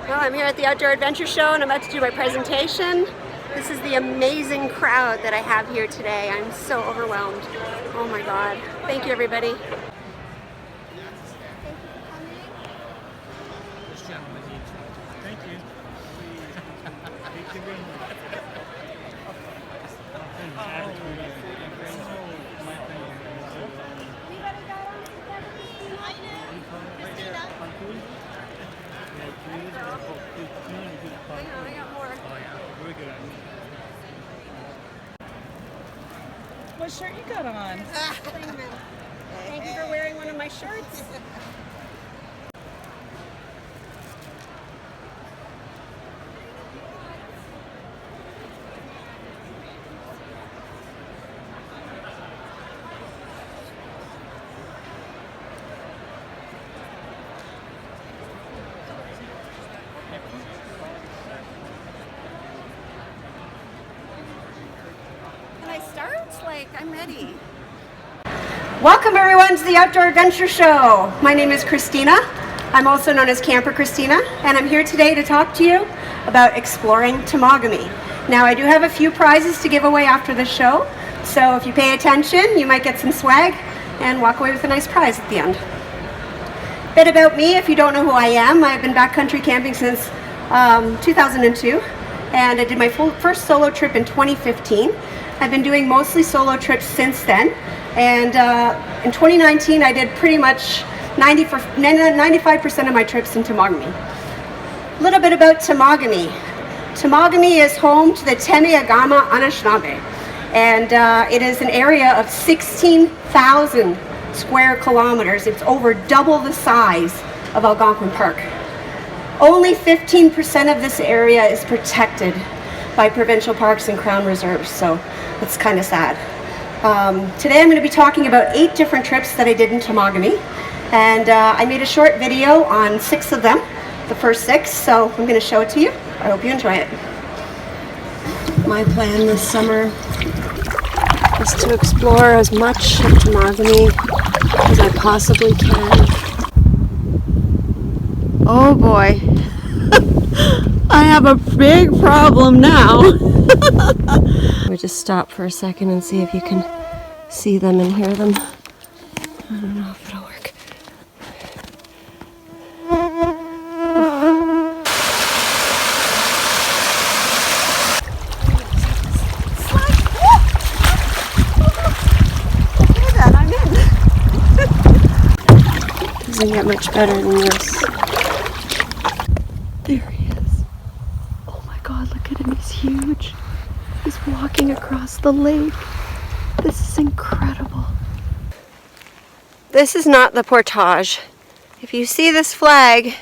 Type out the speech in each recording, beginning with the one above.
Well, I'm here at the Outdoor Adventure Show and I'm about to do my presentation. This is the amazing crowd that I have here today. I'm so overwhelmed. Oh my God. Thank you, everybody. Thank you. Thank you very much. I got more. What shirt you got on? Thank you for wearing one of my shirts. Can I start? I'm ready. Welcome everyone to the Outdoor Adventure Show. My name is Christina. I'm also known as Camper Christina, and I'm here today to talk to you about exploring Temagami. Now I do have a few prizes to give away after the show, so if you pay attention, you might get some swag and walk away with a nice prize at the end. A bit about me, if you don't know who I am, I've been backcountry camping since 2002, and I did my first solo trip in 2015. I've been doing mostly solo trips since then, and in 2019 I did pretty much 95% of my trips in Temagami. A little bit about Temagami. Temagami is home to the Temagami Anishinaabe, and it is an area of 16,000 square kilometers. It's over double the size of Algonquin Park. Only 15% of this area is protected by provincial parks and crown reserves, so it's kind of sad. Today I'm going to be talking about 8 different trips that I did in Temagami, and I made a short video on 6 of them, the first 6, so I'm going to show it to you. I hope you enjoy it. My plan this summer is to explore as much of Temagami as I possibly can. Oh boy. I have a big problem now. We just stop for a second and see if you can see them and hear them. I don't know if it'll work. Look at that, I'm in. Doesn't get much better than this. There he is. Oh my God, look at him, he's huge. He's walking across the lake. This is incredible. This is not the portage. If you see this flag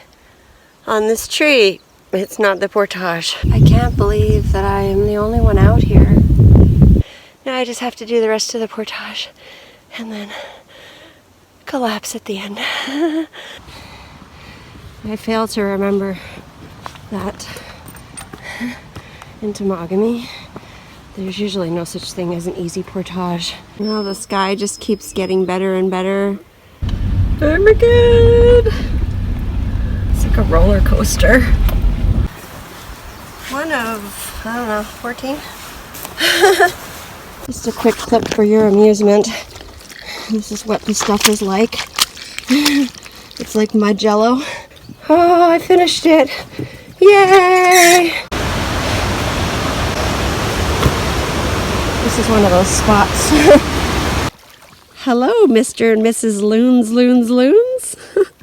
on this tree, it's not the portage. I can't believe that I am the only one out here. Now I just have to do the rest of the portage and then collapse at the end. I fail to remember that in Temagami there's usually no such thing as an easy portage. Now the sky just keeps getting better and better. Oh my God! It's like a roller coaster. One of, I don't know, 14? Just a quick clip for your amusement. This is what the stuff is like. It's like mud jello. Oh, I finished it! Yay! This is one of those spots. Hello, Mr. and Mrs. Loons.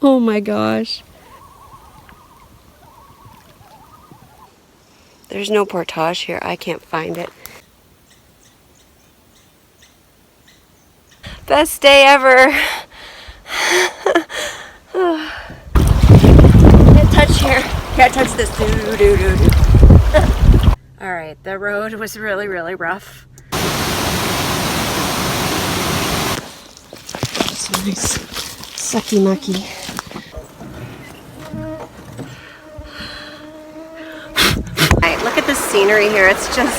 Oh my gosh. There's no portage here. I can't find it. Best day ever. Can't touch here. Can't touch this. Alright, the road was really, really rough. It's nice, sucky mucky. Alright, look at the scenery here. It's just,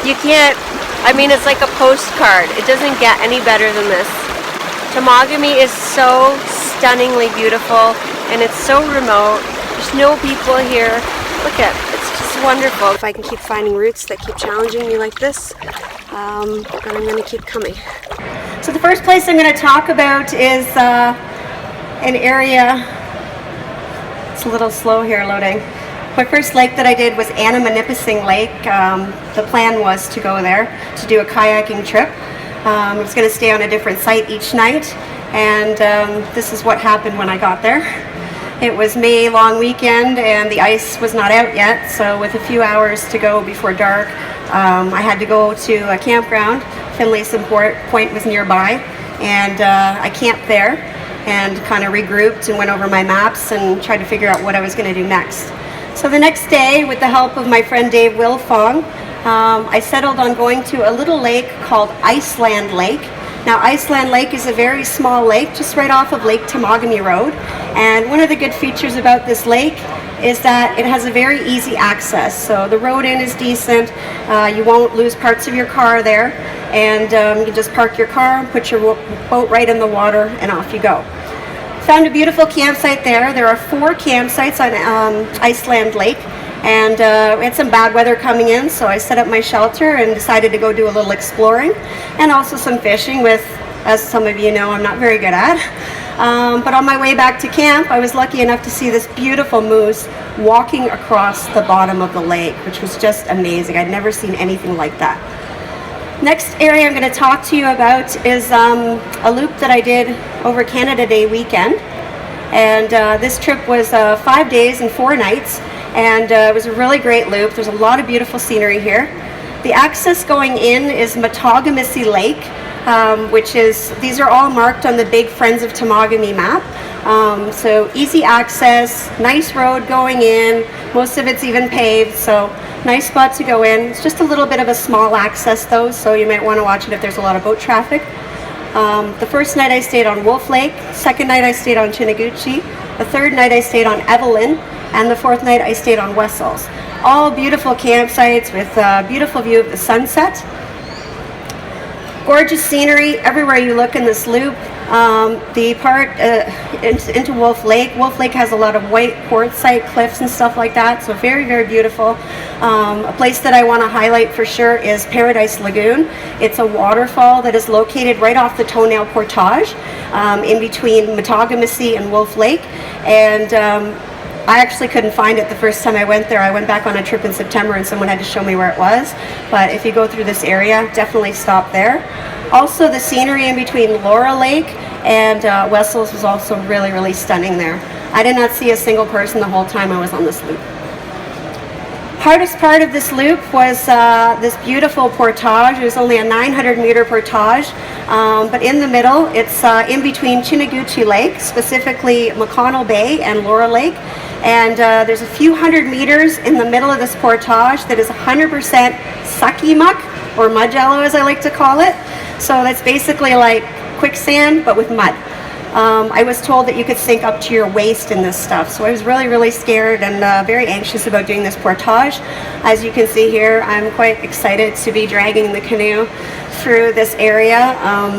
you can't, I mean, it's like a postcard. It doesn't get any better than this. Temagami is so stunningly beautiful, and it's so remote, There's no people here. Look at it. It's just wonderful. If I can keep finding routes that keep challenging me like this, then I'm going to keep coming. So the first place I'm going to talk about is an area. It's a little slow here loading. My first lake that I did was Annamanipissing Lake. The plan was to go there to do a kayaking trip. I was going to stay on a different site each night, and this is what happened when I got there. It was May long weekend and the ice was not out yet, so with a few hours to go before dark, I had to go to a campground. Finlayson Point was nearby, and I camped there and kind of regrouped and went over my maps and tried to figure out what I was going to do next. So the next day, with the help of my friend Dave Wilfong, I settled on going to a little lake called Iceland Lake. Now, Iceland Lake is a very small lake just right off of Lake Temagami Road, and one of the good features about this lake is that it has a very easy access. So the road in is decent, you won't lose parts of your car there, and you can just park your car, put your boat right in the water, and off you go. Found a beautiful campsite there. There are 4 campsites on Iceland Lake, and we had some bad weather coming in, so I set up my shelter and decided to go do a little exploring and also some fishing, with, as some of you know, I'm not very good at. But on my way back to camp, I was lucky enough to see this beautiful moose walking across the bottom of the lake, which was just amazing. I'd never seen anything like that. Next area I'm going to talk to you about is a loop that I did over Canada Day weekend, and this trip was 5 days and 4 nights, and it was a really great loop. There's a lot of beautiful scenery here. The access going in is Matawgamissy Lake, which is, these are all marked on the big Friends of Temagami map. So easy access, nice road going in, most of it's even paved, so nice spot to go in. It's just a little bit of a small access though, so you might want to watch it if there's a lot of boat traffic. The first night I stayed on Wolf Lake, second night I stayed on Chinaguchi, the third night I stayed on Evelyn, and the fourth night I stayed on Wessels. All beautiful campsites with a beautiful view of the sunset. Gorgeous scenery everywhere you look in this loop. The part into Wolf Lake has a lot of white quartzite cliffs and stuff like that, so very, very beautiful. A place that I want to highlight for sure is Paradise Lagoon. It's a waterfall that is located right off the Toenail Portage, in between Matawgamissy and Wolf Lake, and I actually couldn't find it the first time I went there. I went back on a trip in September and someone had to show me where it was. But if you go through this area, definitely stop there. Also, the scenery in between Laura Lake and Wessels was also really, really stunning there. I did not see a single person the whole time I was on this loop. Hardest part of this loop was this beautiful portage. It was only a 900-meter portage, but in the middle, it's in between Chinaguchi Lake, specifically McConnell Bay and Laura Lake, and there's a few hundred meters in the middle of this portage that is 100% sucky muck, or mud jello as I like to call it. So that's basically like quicksand, but with mud. I was told that you could sink up to your waist in this stuff, so I was really, really scared and very anxious about doing this portage. As you can see here, I'm quite excited to be dragging the canoe through this area.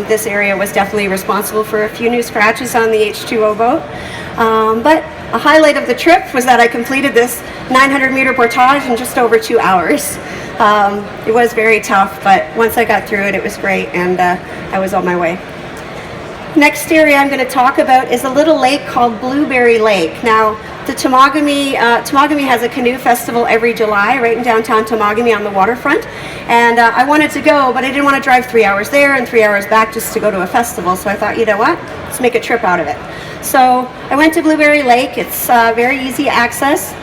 This area was definitely responsible for a few new scratches on the H2O boat. But a highlight of the trip was that I completed this 900-meter portage in just over 2 hours. It was very tough, but once I got through it, it was great, and I was on my way. Next area I'm going to talk about is a little lake called Blueberry Lake. Now, the Temagami has a canoe festival every July right in downtown Temagami on the waterfront, and I wanted to go, but I didn't want to drive 3 hours there and 3 hours back just to go to a festival, so I thought, you know what, let's make a trip out of it. So I went to Blueberry Lake. It's very easy access.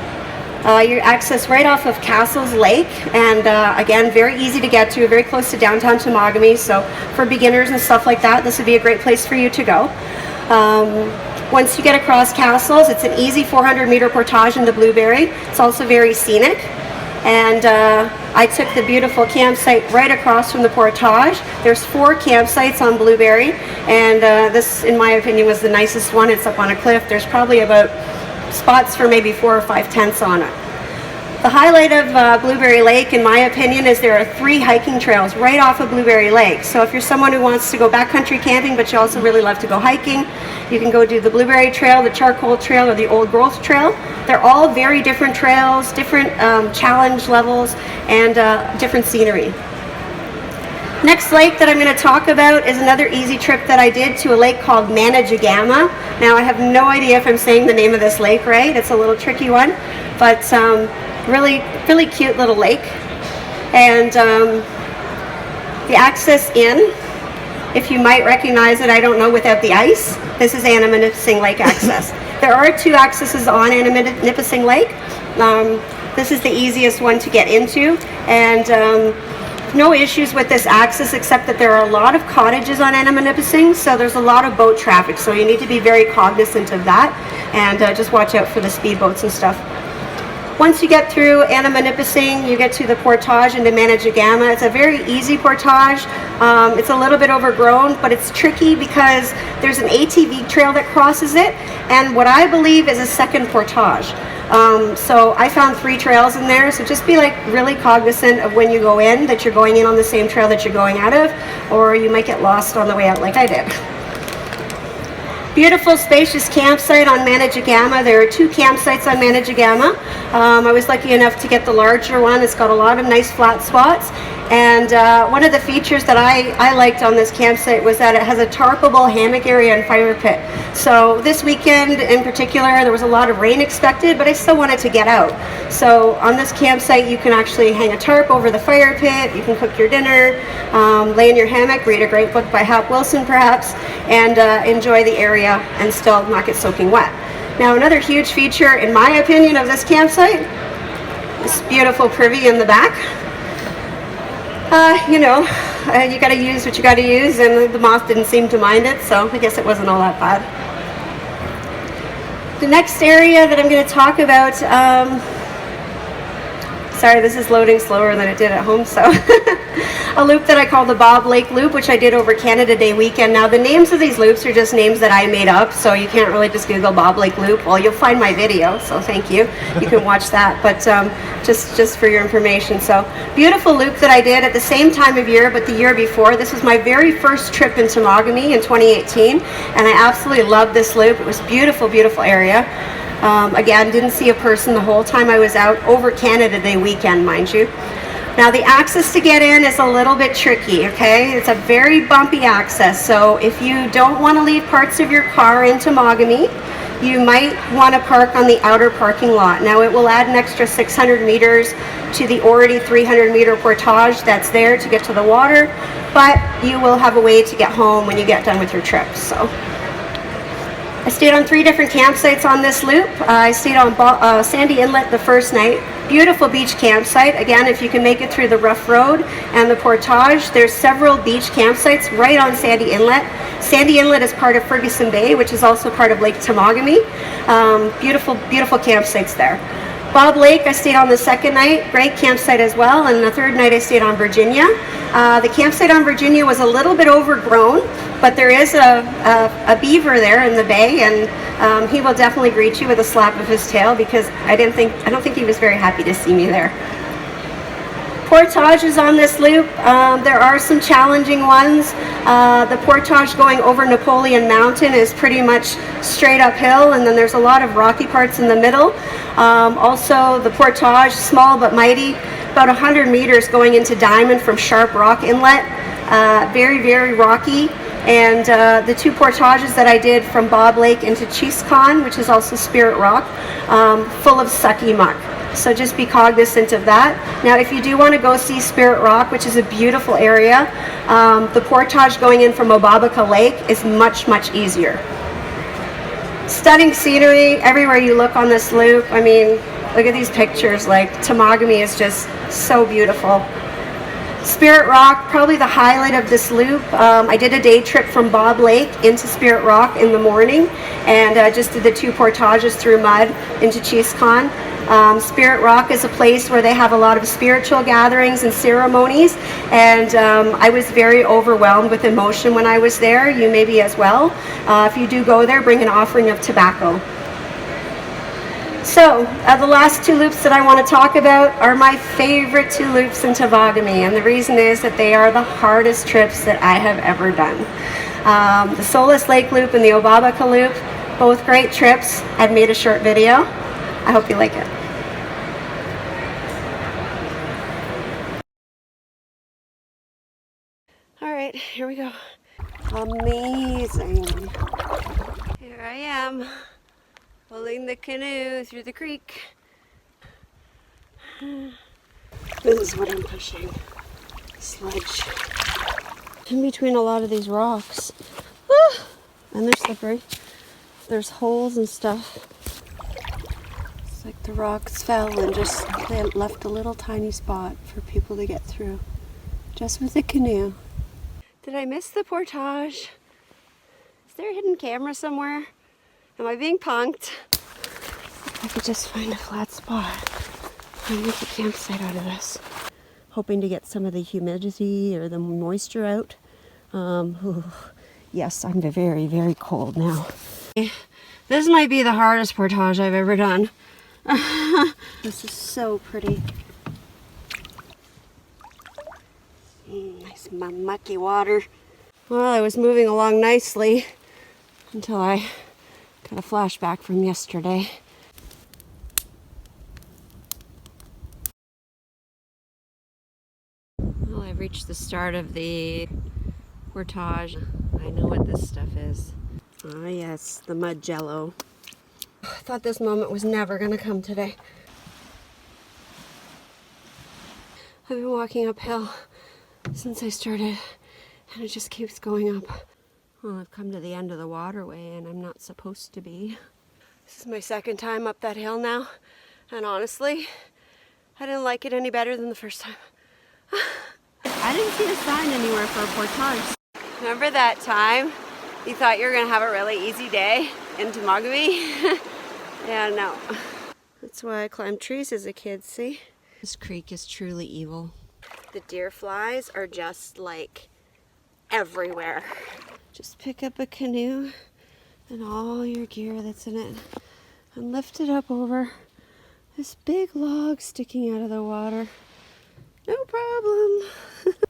You access right off of Castles Lake, and again, very easy to get to, very close to downtown Temagami, so for beginners and stuff like that, this would be a great place for you to go. Once you get across Castles, it's an easy 400-meter portage into Blueberry. It's also very scenic, and I took the beautiful campsite right across from the portage. There's 4 campsites on Blueberry, and this, in my opinion, was the nicest one. It's up on a cliff. There's probably about spots for maybe 4 or 5 tents on it. The highlight of Blueberry Lake, in my opinion, is there are 3 hiking trails right off of Blueberry Lake. So if you're someone who wants to go backcountry camping, but you also really love to go hiking, you can go do the Blueberry Trail, the Charcoal Trail, or the Old Growth Trail. They're all very different trails, different challenge levels, and different scenery. Next lake that I'm going to talk about is another easy trip that I did to a lake called Manajagama. Now I have no idea if I'm saying the name of this lake right. It's a little tricky one, but really cute little lake. And the access in, if you might recognize it, I don't know, without the ice, this is Anna-Nipissing Lake access. There are 2 accesses on Anna-Nipissing Lake. This is the easiest one to get into, and no issues with this access except that there are a lot of cottages on Anna-Nipissing, so there's a lot of boat traffic, so you need to be very cognizant of that, and just watch out for the speedboats and stuff. Once you get through Anna-Nipissing, you get to the portage into Manajagama. It's a very easy portage. It's a little bit overgrown, but it's tricky because there's an ATV trail that crosses it, and what I believe is a second portage. So I found 3 trails in there, so just be really cognizant of when you go in, that you're going in on the same trail that you're going out of, or you might get lost on the way out like I did. Beautiful, spacious campsite on Manajagama. There are 2 campsites on Manajagama. I was lucky enough to get the larger one. It's got a lot of nice flat spots. And one of the features that I liked on this campsite was that it has a tarpable hammock area and fire pit. So this weekend in particular, there was a lot of rain expected, but I still wanted to get out. So on this campsite, you can actually hang a tarp over the fire pit, you can cook your dinner, lay in your hammock, read a great book by Hap Wilson perhaps, and enjoy the area and still not get soaking wet. Now another huge feature, in my opinion, of this campsite, this beautiful privy in the back. You got to use what you got to use, and the moth didn't seem to mind it, so I guess it wasn't all that bad. The next area that I'm going to talk about, sorry, this is loading slower than it did at home, so a loop that I call the Bob Lake Loop, which I did over Canada Day weekend. Now the names of these loops are just names that I made up, so you can't really just Google Bob Lake Loop. Well, you'll find my video, so thank you. You can watch that, but just for your information. So beautiful loop that I did at the same time of year, but the year before. This was my very first trip in Temagami in 2018, and I absolutely loved this loop. It was beautiful, beautiful area. Again, didn't see a person the whole time I was out, over Canada Day weekend, mind you. Now the access to get in is a little bit tricky, okay? It's a very bumpy access, so if you don't want to leave parts of your car in Temagami, you might want to park on the outer parking lot. Now it will add an extra 600 meters to the already 300 meter portage that's there to get to the water, but you will have a way to get home when you get done with your trip. So I stayed on 3 different campsites on this loop. I stayed on Sandy Inlet the first night. Beautiful beach campsite. Again, if you can make it through the rough road and the portage, there's several beach campsites right on Sandy Inlet. Sandy Inlet is part of Ferguson Bay, which is also part of Lake Temagami. Beautiful, beautiful campsites there. Bob Lake, I stayed on the second night, great campsite as well, and the third night I stayed on Virginia. The campsite on Virginia was a little bit overgrown, but there is a beaver there in the bay, and he will definitely greet you with a slap of his tail, because I don't think he was very happy to see me there. Portages on this loop, there are some challenging ones. The portage going over Napoleon Mountain is pretty much straight uphill, and then there's a lot of rocky parts in the middle. Also the portage, small but mighty, about 100 meters going into Diamond from Sharp Rock Inlet. Very, very rocky. And the 2 portages that I did from Bob Lake into Cheesecon, which is also Spirit Rock, full of sucky muck. So just be cognizant of that. Now if you do want to go see Spirit Rock, which is a beautiful area, the portage going in from Obabika Lake is much, much easier. Stunning scenery everywhere you look on this loop. I mean, look at these pictures. Like, Temagami is just so beautiful. Spirit Rock, probably the highlight of this loop. I did a day trip from Bob Lake into Spirit Rock in the morning, and just did the 2 portages through mud into Cheesecon. Spirit Rock is a place where they have a lot of spiritual gatherings and ceremonies, and I was very overwhelmed with emotion when I was there. You may be as well. If you do go there, bring an offering of tobacco. So, the last two loops that I want to talk about are my favorite two loops in Temagami, and the reason is that they are the hardest trips that I have ever done. The Solace Lake Loop and the Obabika Loop, both great trips. I've made a short video. I hope you like it. Alright, here we go. Amazing. Here I am, pulling the canoe through the creek. This is what I'm pushing. Sledge. In between a lot of these rocks. And they're slippery. There's holes and stuff. It's like the rocks fell and just they left a little tiny spot for people to get through. Just with the canoe. Did I miss the portage? Is there a hidden camera somewhere? Am I being punked? If I could just find a flat spot and make a campsite out of this. Hoping to get some of the humidity or the moisture out. Yes, I'm very, very cold now. This might be the hardest portage I've ever done. This is so pretty. Nice mucky water. Well, I was moving along nicely until I got a flashback from yesterday. Well, I've reached the start of the portage. I know what this stuff is. Ah, yes, the mud jello. I thought this moment was never going to come today. I've been walking uphill since I started, and it just keeps going up. Well, I've come to the end of the waterway, and I'm not supposed to be. This is my second time up that hill now, and honestly, I didn't like it any better than the first time. I didn't see a sign anywhere for a portage. Remember that time you thought you were going to have a really easy day in Temagami? Yeah, no. That's why I climbed trees as a kid, see? This creek is truly evil. The deer flies are just like everywhere. Just pick up a canoe and all your gear that's in it and lift it up over this big log sticking out of the water. No problem.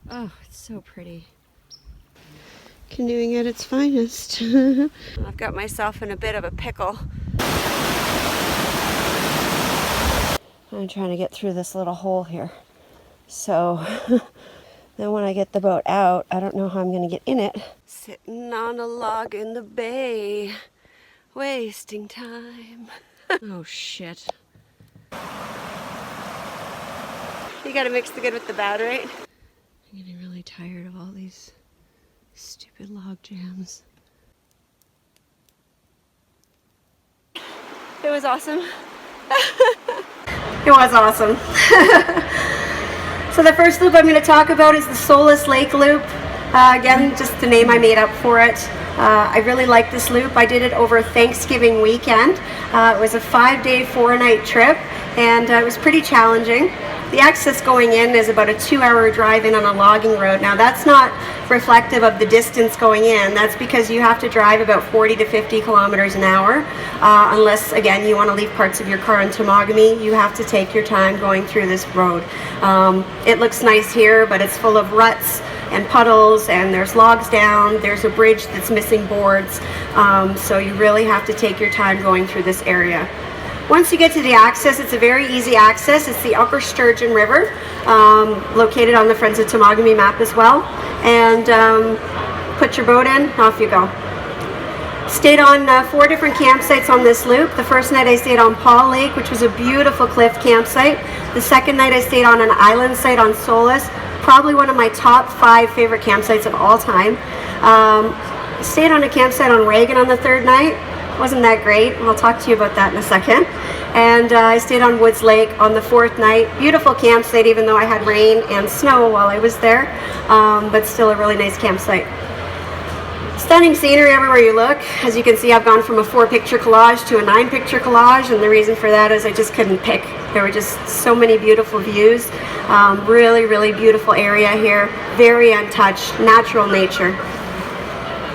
Oh, it's so pretty. Canoeing at its finest. I've got myself in a bit of a pickle. I'm trying to get through this little hole here. So then when I get the boat out, I don't know how I'm going to get in it. Sitting on a log in the bay, wasting time. Oh shit. You gotta mix the good with the bad, right? I'm getting really tired of all these stupid log jams. It was awesome. It was awesome. So the first loop I'm going to talk about is the Solace Lake Loop. Again, just the name I made up for it. I really like this loop. I did it over Thanksgiving weekend. It was a 5-day, 4-night trip, and it was pretty challenging. The access going in is about a 2-hour drive in on a logging road. Now that's not reflective of the distance going in. That's because you have to drive about 40 to 50 kilometers an hour. Unless, again, you want to leave parts of your car in Temagami, you have to take your time going through this road. It looks nice here, but it's full of ruts and puddles, and there's logs down. There's a bridge that's missing boards. So you really have to take your time going through this area. Once you get to the access, it's a very easy access. It's the Upper Sturgeon River, located on the Friends of Temagami map as well. And put your boat in, off you go. Stayed on 4 different campsites on this loop. The first night I stayed on Paul Lake, which was a beautiful cliff campsite. The second night I stayed on an island site on Solace, probably one of my top 5 favorite campsites of all time. Stayed on a campsite on Reagan on the third night. Wasn't that great? I'll talk to you about that in a second. And I stayed on Woods Lake on the 4th night. Beautiful campsite, even though I had rain and snow while I was there, but still a really nice campsite. Stunning scenery everywhere you look. As you can see, I've gone from a 4-picture collage to a 9-picture collage, and the reason for that is I just couldn't pick. There were just so many beautiful views. Really, really beautiful area here. Very untouched, natural nature.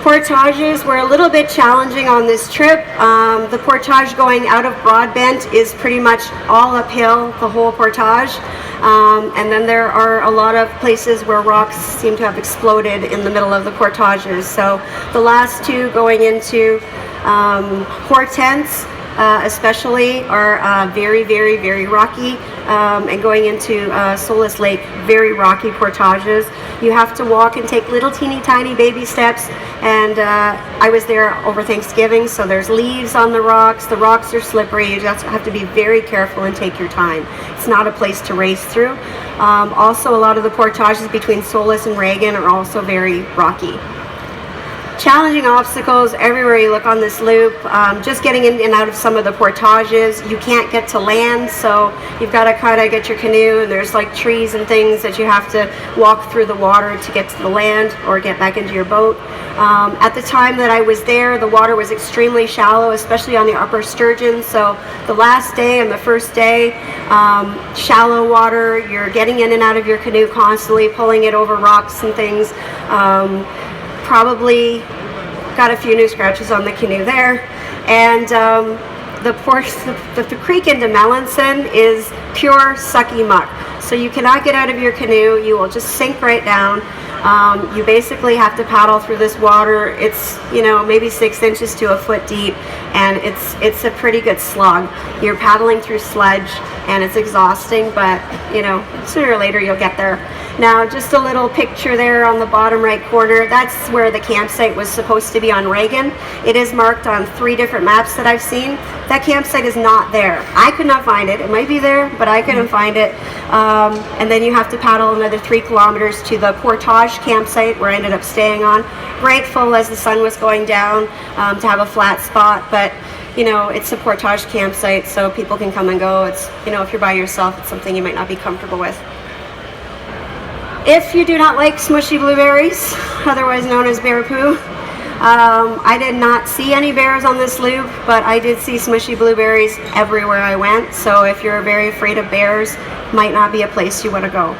Portages were a little bit challenging on this trip. The portage going out of Broadbent is pretty much all uphill, the whole portage. And then there are a lot of places where rocks seem to have exploded in the middle of the portages. So the last two going into Hortense especially are very, very, very rocky, and going into Solace Lake, very rocky portages. You have to walk and take little teeny tiny baby steps, and I was there over Thanksgiving, so there's leaves on the rocks are slippery, you just have to be very careful and take your time. It's not a place to race through. Also, a lot of the portages between Solace and Reagan are also very rocky. Challenging obstacles everywhere you look on this loop. Just getting in and out of some of the portages, you can't get to land, so you've got to kind of get your canoe, and there's like trees and things that you have to walk through the water to get to the land or get back into your boat. At the time that I was there, the water was extremely shallow, especially on the upper sturgeon. So the last day and the first day, shallow water, you're getting in and out of your canoe constantly, pulling it over rocks and things. Probably got a few new scratches on the canoe there. And the creek into Melanson is pure sucky muck. So you cannot get out of your canoe, you will just sink right down. You basically have to paddle through this water. It's, maybe 6 inches to a foot deep, and it's a pretty good slog. You're paddling through sludge, and it's exhausting, but sooner or later you'll get there. Now, just a little picture there on the bottom right corner. That's where the campsite was supposed to be on Reagan. It is marked on 3 different maps that I've seen. That campsite is not there. I could not find it. It might be there, but I couldn't find it. And then you have to paddle another 3 kilometers to the Portage campsite where I ended up staying on. Grateful as the sun was going down to have a flat spot, but it's a portage campsite, so people can come and go. It's, if you're by yourself, it's something you might not be comfortable with. If you do not like smushy blueberries, otherwise known as bear poo, I did not see any bears on this loop, but I did see smushy blueberries everywhere I went. So if you're very afraid of bears, might not be a place you want to go.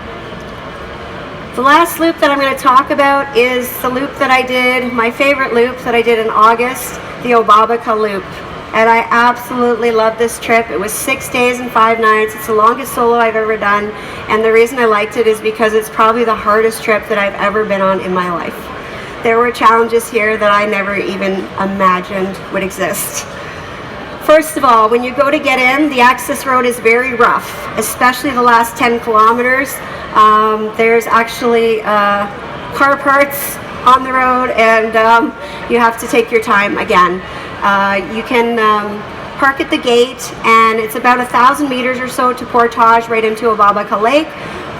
The last loop that I'm going to talk about is the loop that I did, my favorite loop that I did in August, the Obabika loop. And I absolutely love this trip. It was 6 days and 5 nights. It's the longest solo I've ever done. And the reason I liked it is because it's probably the hardest trip that I've ever been on in my life. There were challenges here that I never even imagined would exist. First of all, when you go to get in, the access road is very rough, especially the last 10 kilometers. There's actually car parts on the road, and you have to take your time again. You can park at the gate, and it's about 1,000 meters or so to Portage right into Obabika Lake.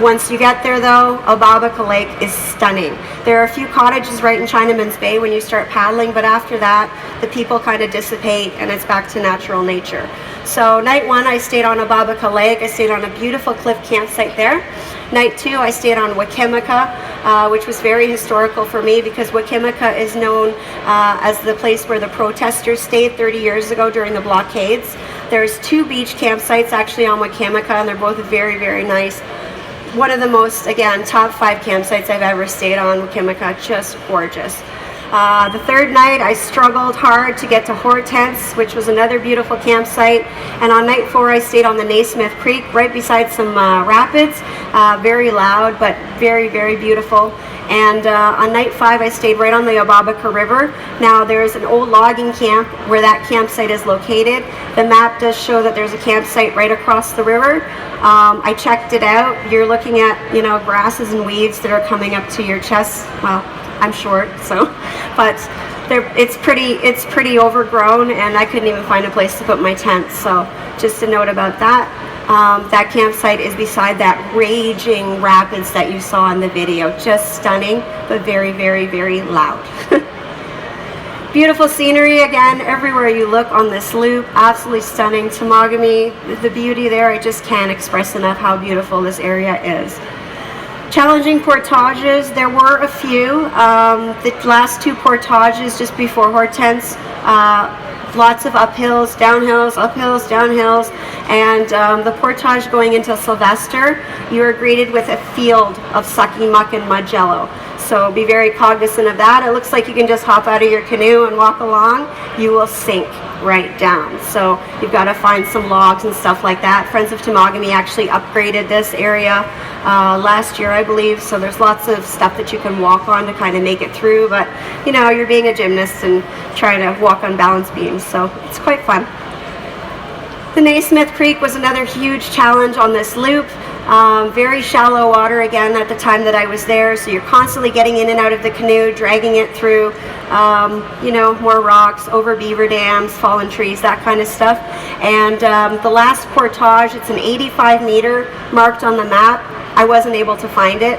Once you get there though, Obabika Lake is stunning. There are a few cottages right in Chinaman's Bay when you start paddling, but after that, the people kind of dissipate and it's back to natural nature. So night 1, I stayed on Obabika Lake. I stayed on a beautiful cliff campsite there. Night 2, I stayed on Wakimika, which was very historical for me because Wakimika is known as the place where the protesters stayed 30 years ago during the blockades. There's 2 beach campsites actually on Wakimika, and they're both very, very nice. One of the most, again, top 5 campsites I've ever stayed on, Wakimika, just gorgeous. The 3rd night, I struggled hard to get to Hortense, which was another beautiful campsite. And on night 4, I stayed on the Naismith Creek, right beside some rapids. Very loud, but very, very beautiful. And on night 5, I stayed right on the Obabika River. Now, there's an old logging camp where that campsite is located. The map does show that there's a campsite right across the river. I checked it out. You're looking at, grasses and weeds that are coming up to your chest. Well, I'm short, so, but it's pretty overgrown, and I couldn't even find a place to put my tent. So just a note about that. That campsite is beside that raging rapids that you saw in the video. Just stunning, but very, very, very loud. Beautiful scenery again everywhere you look on this loop. Absolutely stunning. Temagami, the beauty there, I just can't express enough how beautiful this area is. Challenging portages, there were a few. The last 2 portages just before Hortense, lots of uphills, downhills, uphills, downhills, and the portage going into Sylvester, you are greeted with a field of sucky muck and mud jello. So be very cognizant of that. It looks like you can just hop out of your canoe and walk along. You will sink right down. So you've got to find some logs and stuff like that. Friends of Temagami actually upgraded this area last year, I believe. So there's lots of stuff that you can walk on to kind of make it through. But you know, you're being a gymnast and trying to walk on balance beams. So it's quite fun. The Naismith Creek was another huge challenge on this loop. Very shallow water again at the time that I was there, so you're constantly getting in and out of the canoe, dragging it through, you know, more rocks, over beaver dams, fallen trees, that kind of stuff. And the last portage, it's an 85 meter marked on the map. I wasn't able to find it,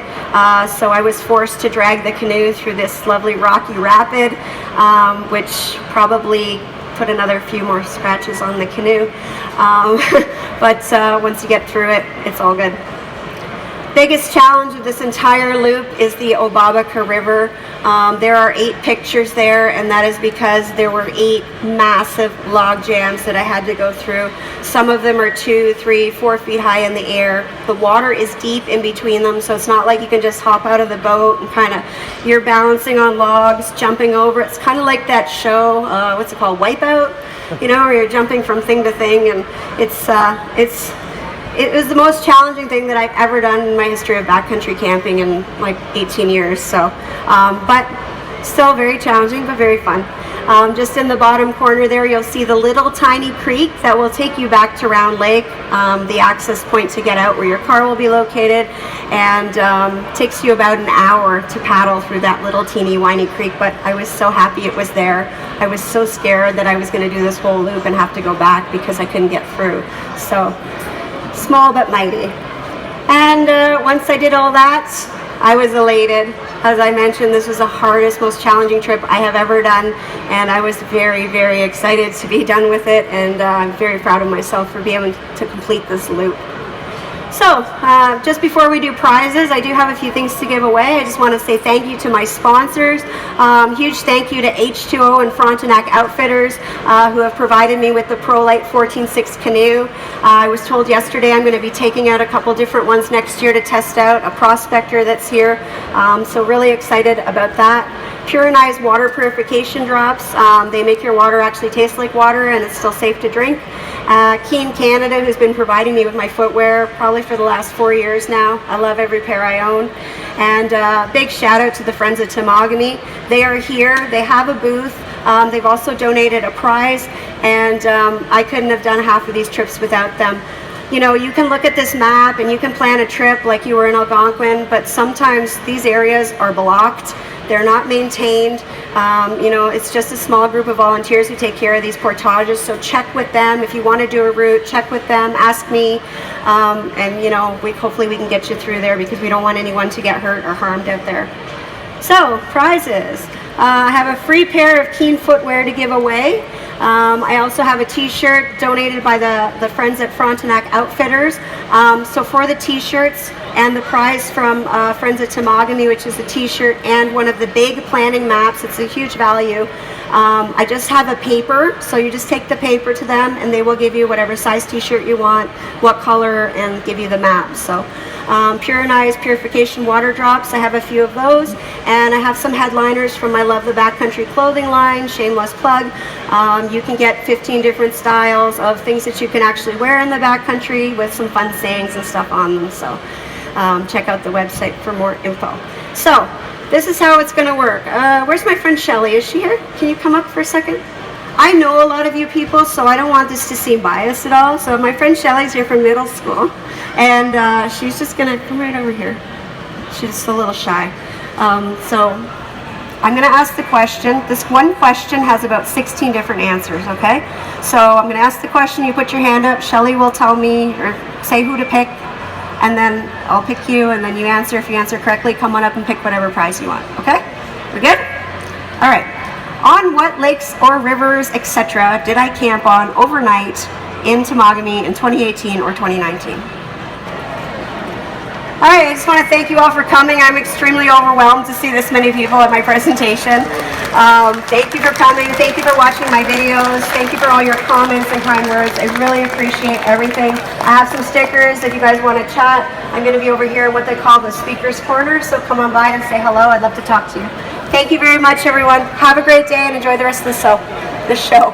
so I was forced to drag the canoe through this lovely rocky rapid, which probably put another few more scratches on the canoe, but once you get through it, it's all good. Biggest challenge of this entire loop is the Obabika River. There are 8 pictures there, and that is because there were 8 massive log jams that I had to go through. Some of them are 2, 3, 4 feet high in the air. The water is deep in between them, so it's not like you can just hop out of the boat and kind of, you're balancing on logs, jumping over. It's kind of like that show, what's it called, Wipeout? You know, where you're jumping from thing to thing, and it was the most challenging thing that I've ever done in my history of backcountry camping in like 18 years. So, but still very challenging, but very fun. Just in the bottom corner there, you'll see the little tiny creek that will take you back to Round Lake, the access point to get out where your car will be located, and takes you about an hour to paddle through that little teeny whiny creek. But I was so happy it was there. I was so scared that I was going to do this whole loop and have to go back because I couldn't get through. So small but mighty. And once I did all that, I was elated. As I mentioned, this was the hardest, most challenging trip I have ever done, and I was very, very excited to be done with it, and I'm very proud of myself for being able to complete this loop. So, just before we do prizes, I do have a few things to give away. I just want to say thank you to my sponsors. Huge thank you to H2O and Frontenac Outfitters, who have provided me with the ProLite 14.6 canoe. I was told yesterday I'm going to be taking out a couple different ones next year to test out a prospector that's here. So really excited about that. Pure and I's water purification drops. They make your water actually taste like water, and it's still safe to drink. Keen Canada, who's been providing me with my footwear probably for the last 4 years now. I love every pair I own. And big shout out to the Friends of Temagami. They are here. They have a booth. They've also donated a prize, and I couldn't have done half of these trips without them. You know, you can look at this map and you can plan a trip like you were in Algonquin, but sometimes these areas are blocked. They're not maintained. You know, it's just a small group of volunteers who take care of these portages, so check with them. If you want to do a route, check with them, ask me, and you know, hopefully we can get you through there, because we don't want anyone to get hurt or harmed out there. So, prizes. I have a free pair of Keen footwear to give away. I also have a t-shirt donated by the friends at Frontenac Outfitters. So for the t-shirts and the prize from Friends at Temagami, which is a t-shirt and one of the big planning maps, it's a huge value. I just have a paper, so you just take the paper to them and they will give you whatever size t-shirt you want, what color, and give you the map. So Pure and I's purification water drops, I have a few of those, and I have some headliners from my Love the Backcountry clothing line, shameless plug. You can get 15 different styles of things that you can actually wear in the backcountry with some fun sayings and stuff on them. So check out the website for more info. So this is how it's going to work. Where's my friend Shelly? Is she here? Can you come up for a second? I know a lot of you people, so I don't want this to seem biased at all. So my friend Shelly's here from middle school, and she's just going to come right over here. She's just a little shy. So I'm going to ask the question. This one question has about 16 different answers, okay? So I'm going to ask the question, you put your hand up, Shelly will tell me or say who to pick, and then I'll pick you, and then you answer. If you answer correctly, come on up and pick whatever prize you want, okay? We good? All right. On what lakes or rivers, etc. did I camp on overnight in Temagami in 2018 or 2019? All right, I just want to thank you all for coming. I'm extremely overwhelmed to see this many people at my presentation. Thank you for coming. Thank you for watching my videos. Thank you for all your comments and kind words. I really appreciate everything. I have some stickers if you guys want to chat. I'm going to be over here in what they call the speaker's corner, so come on by and say hello. I'd love to talk to you. Thank you very much, everyone. Have a great day and enjoy the rest of the show.